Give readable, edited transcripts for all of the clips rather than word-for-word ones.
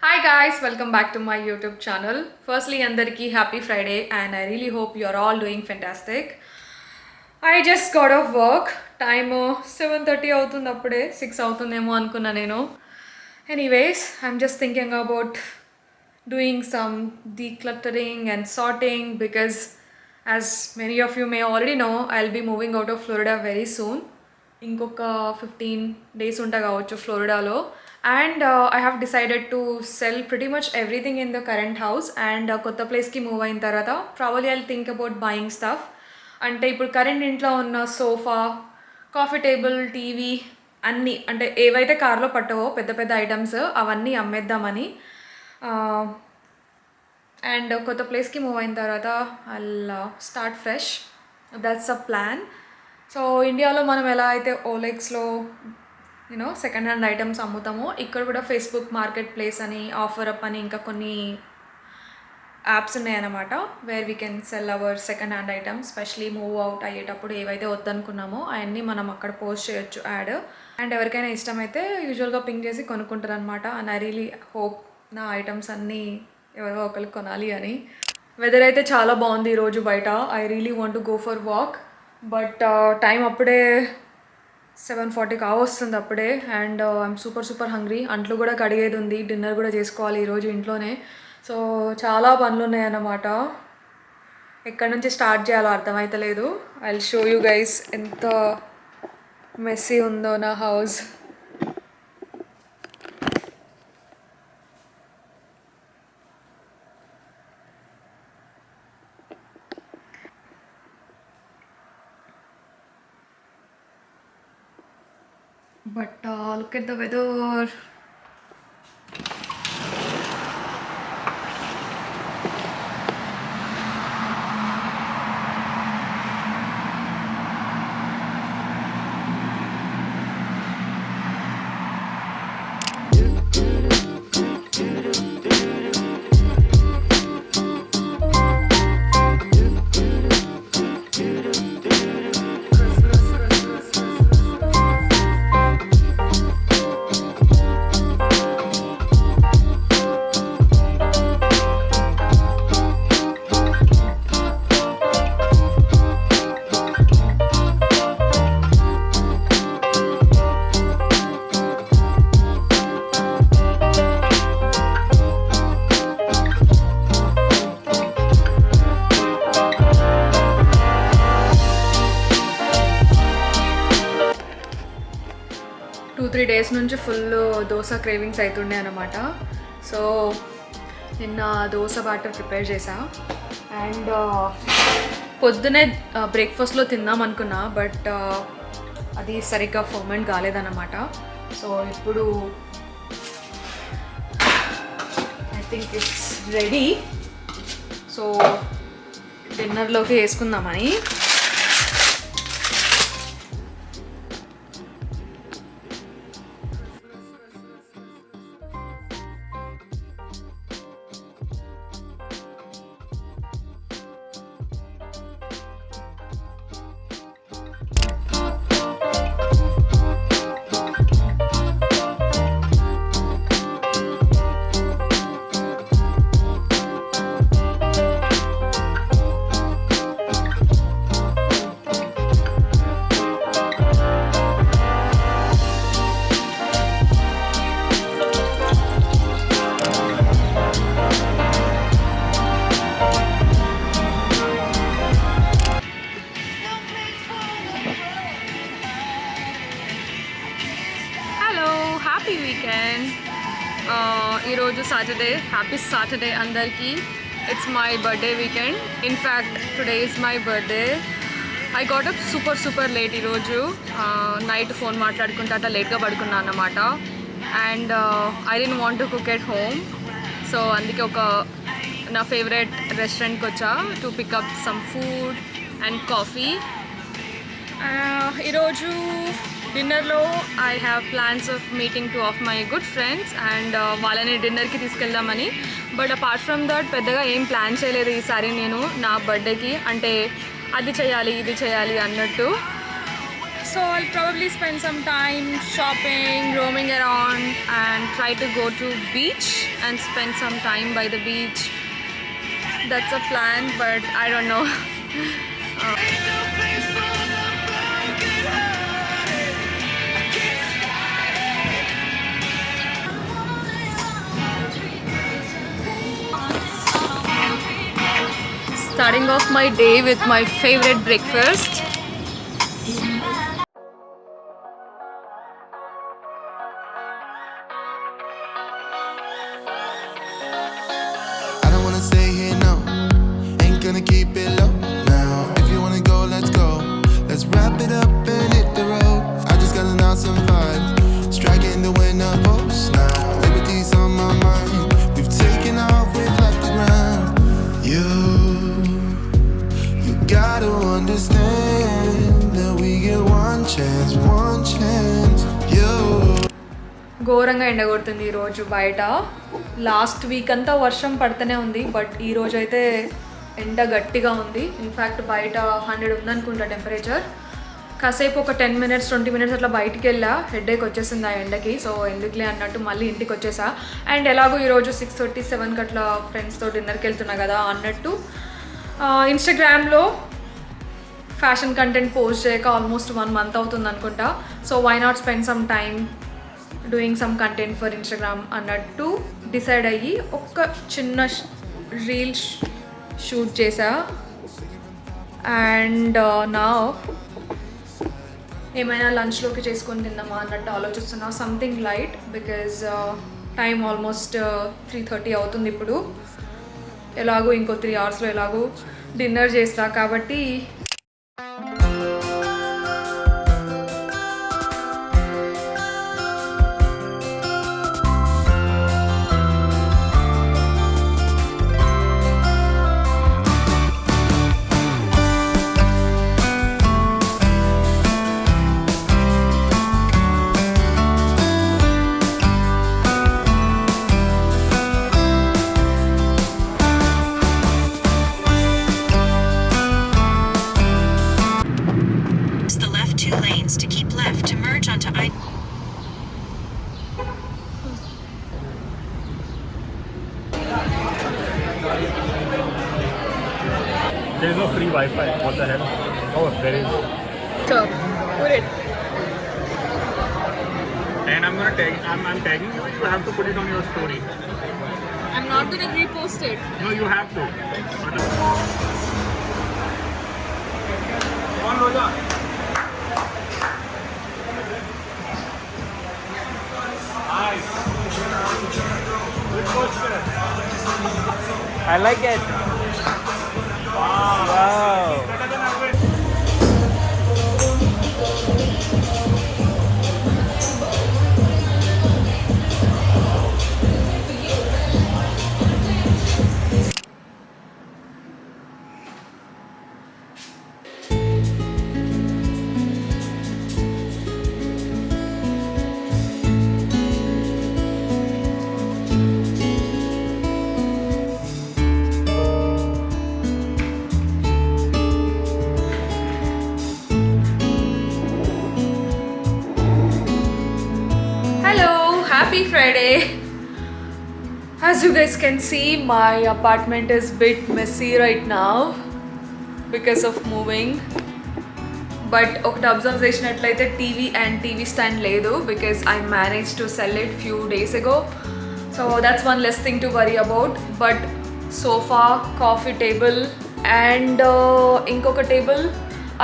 Hi guys, welcome back to my YouTube channel. Firstly, andarki happy Friday and I really hope you are all doing fantastic. I just got off work. Time 7:30 అవుతుంది అప్పుడే 6 అవుతుందేమో అనుకున్నా నేను. Anyways, I'm just thinking about doing some decluttering and sorting because as many of you may already know, I'll be moving out of Florida very soon. ఇంకొక 15 days ఉంటా కావచ్చు ఫ్లోరిడాలో. And I have decided to sell pretty much everything in the current house and కొత్త ప్లేస్కి move అయిన తర్వాత probably I think about buying stuff. అంటే ఇప్పుడు కరెంట్ ఇంట్లో ఉన్న సోఫా, కాఫీ టేబుల్, టీవీ అన్నీ అంటే ఏవైతే కార్లో పట్టవో పెద్ద పెద్ద ఐటమ్స్ అవన్నీ అమ్మేద్దామని. అండ్ కొత్త ప్లేస్కి మూవ్ అయిన తర్వాత I'll start fresh. That's a plan. So ఇండియాలో మనం ఎలా అయితే ఓలెక్స్లో సెకండ్ హ్యాండ్ ఐటమ్స్ అమ్ముతామో ఇక్కడ కూడా ఫేస్బుక్ మార్కెట్ ప్లేస్ అని, ఆఫర్ అప్ అని ఇంకా కొన్ని యాప్స్ ఉన్నాయన్నమాట where we can sell our second hand items. Specially move out అయ్యేటప్పుడు ఏవైతే వద్దనుకున్నామో అవన్నీ మనం అక్కడ పోస్ట్ చేయొచ్చు యాడ్. అండ్ ఎవరికైనా ఇష్టమైతే యూజువల్గా పింక్ చేసి కొనుక్కుంటారు అనమాట. అండ్ ఐ రియలీ హోప్ నా ఐటమ్స్ అన్నీ ఎవరో ఒకరికి కొనాలి అని. వెదర్ అయితే చాలా బాగుంది ఈరోజు బయట. I really want to go for walk but time అప్పుడే 7:40 కావస్తుంది అప్పుడే. And I'm super hungry. అంట్లు కూడా కడిగేది ఉంది, డిన్నర్ కూడా చేసుకోవాలి ఈరోజు ఇంట్లోనే. సో చాలా పనులు ఉన్నాయన్నమాట. ఎక్కడి నుంచి స్టార్ట్ చేయాలో అర్థమవుతలేదు. I will show you guys ఎంత మెస్సీ ఉందో నా house. But look at the weather. Two-three days నుంచి ఫుల్ దోశ క్రేవింగ్స్ అవుతుండే అనమాట. సో నిన్న దోశ బ్యాటర్ ప్రిపేర్ చేసా అండ్ పొద్దునే బ్రేక్ఫాస్ట్లో తిందాం అనుకున్నా బట్ అది సరిగ్గా ఫర్మెంట్ కాలేదన్నమాట. సో ఇప్పుడు I think it's ready. So డిన్నర్లోకి వేసుకుందామని. Happy weekend. ఈరోజు సాటర్డే. హ్యాపీ సాటర్డే అందరికీ. It's my birthday weekend. In fact today is my birthday. I got up super late ఈరోజు. నైట్ ఫోన్ మాట్లాడుకుంటే అట్లా లేట్గా పడుకున్నా అన్నమాట. And I don't want to cook at home. So అందుకే నా ఫేవరెట్ రెస్టారెంట్కి వచ్చా to pick up some food and coffee. ఈరోజు డిన్నర్లో I have plans of meeting two of my good friends and వాళ్ళని డిన్నర్కి తీసుకెళ్దామని. బట్ అపార్ట్ ఫ్రమ్ దట్ పెద్దగా ఏం ప్లాన్ చేయలేదు ఈసారి నేను నా బర్త్డేకి. అంటే అది చేయాలి ఇది చేయాలి అన్నట్టు. So I'll probably spend some time shopping, roaming around, and try to go to beach and spend some time by the beach. That's a plan, but I don't know. Starting off my day with my favorite breakfast. I don't wanna stay here, no. Ain't gonna keep it low now. If you wanna go, let's go. Let's wrap it up and hit the road. I just got an awesome vibe, striking the winner post now. Liberty's on my mind. We've taken off, we've left the ground. You gotta understand that we get one chance, you. ఘోరంగా ఎండగొడుతుంది ఈరోజు బయట. Last week అంతా వర్షం పడుతూనే ఉంది, but ఈరోజు అయితే ఎండ గట్టిగా ఉంది. ఇన్ఫ్యాక్ట్ బయట 100 ఉందనుకుంటా టెంపరేచర్. కాసేపు ఒక 10 minutes 20 minutes అట్లా బయటికి వెళ్ళా, హెడేక్ వచ్చేసింది ఆ ఎండకి. సో ఎందుకులే అన్నట్టు మళ్ళీ ఇంటికి వచ్చేసా. అండ్ ఎలాగో ఈరోజు 6:30 7కి అట్లా ఫ్రెండ్స్తో డిన్నర్కి వెళ్తున్నా కదా అన్నట్టు ఇన్స్టాగ్రామ్లో ఫ్యాషన్ కంటెంట్ పోస్ట్ చేయక ఆల్మోస్ట్ 1 month అవుతుంది అనుకుంటా. So why not spend some time doing some content for Instagram అన్నట్టు డిసైడ్ అయ్యి ఒక చిన్న రీల్ షూట్ చేసా. అండ్ నా ఏమైనా లంచ్లోకి చేసుకొని తిందామా అన్నట్టు ఆలోచిస్తున్నా. Something light because time almost 3:30 అవుతుంది ఇప్పుడు. ఎలాగో ఇంకో 3 hours ఎలాగో డిన్నర్ చేస్తా కాబట్టి There is no free Wi-Fi. What the hell? Oh, there is. So, put it. And I'm gonna tag. I'm tagging you. You have to put it on your story. I'm not gonna repost it. No, you have to. Come on, Roja. Nice. Good posture. I like it. Wow. Happy Friday. As you guys can see, my apartment is a bit messy right now because of moving. But ఒకటి observe చేసినట్లయితే TV and TV stand లేదు because I managed to sell it few days ago. So that's one less thing to worry about. But sofa, coffee table and ఇంకొక table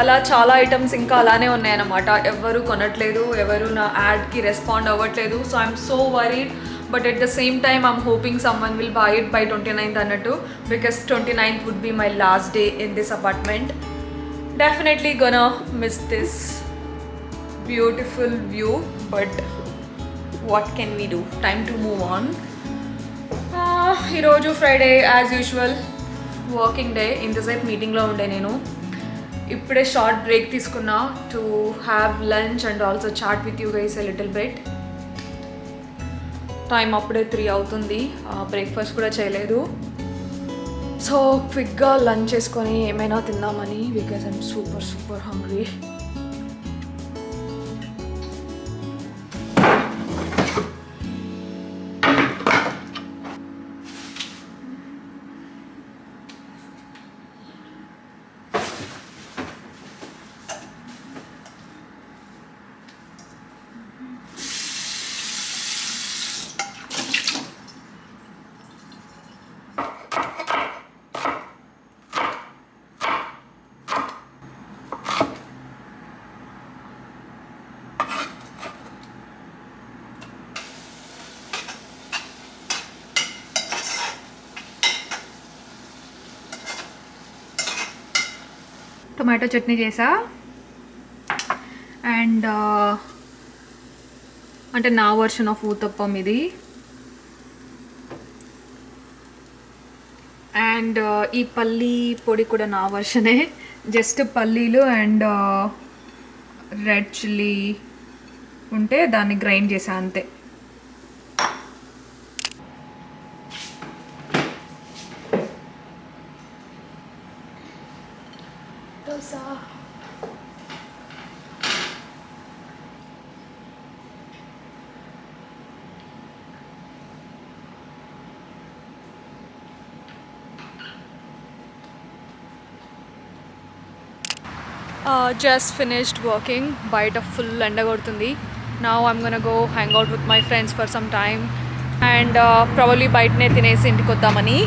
అలా చాలా items ఇంకా అలానే ఉన్నాయన్నమాట. ఎవరు కొనట్లేదు, ఎవరు నా యాడ్కి రెస్పాండ్ అవ్వట్లేదు. So I'm so worried. But at the same time I'm hoping someone will buy it by 29th అన్నట్టు because 29th would be my last day in this apartment. Definitely gonna miss this beautiful view but what can we do, time to move on. ఈరోజు Friday as usual working day. ఇంతసేపు మీటింగ్లో ఉండే నేను. ఇప్పుడే short break తీసుకున్నా to have lunch and also chat with you guys a little bit. Time అప్పుడే 3 అవుతుంది, breakfast కూడా చేయలేదు. సో క్విక్గా లంచ్ చేసుకొని ఏమైనా తిందామని because I'm super hungry. Tomato chutney చేసా. అండ్ అంటే నా వర్షన్ ఆఫ్ ఊతప్పం ఇది. అండ్ ఈ పల్లీ పొడి కూడా నా వర్షనే, జస్ట్ పల్లీలు అండ్ రెడ్ చిల్లీ ఉంటే దాన్ని గ్రైండ్ చేసా అంతే. Dosa just finished working. బయట ఫుల్ ఎండ కొడుతుంది. Now I'm gonna go hang out with my friends for some time and probably బయటనే తినేసి ఇంటికి వద్దామని.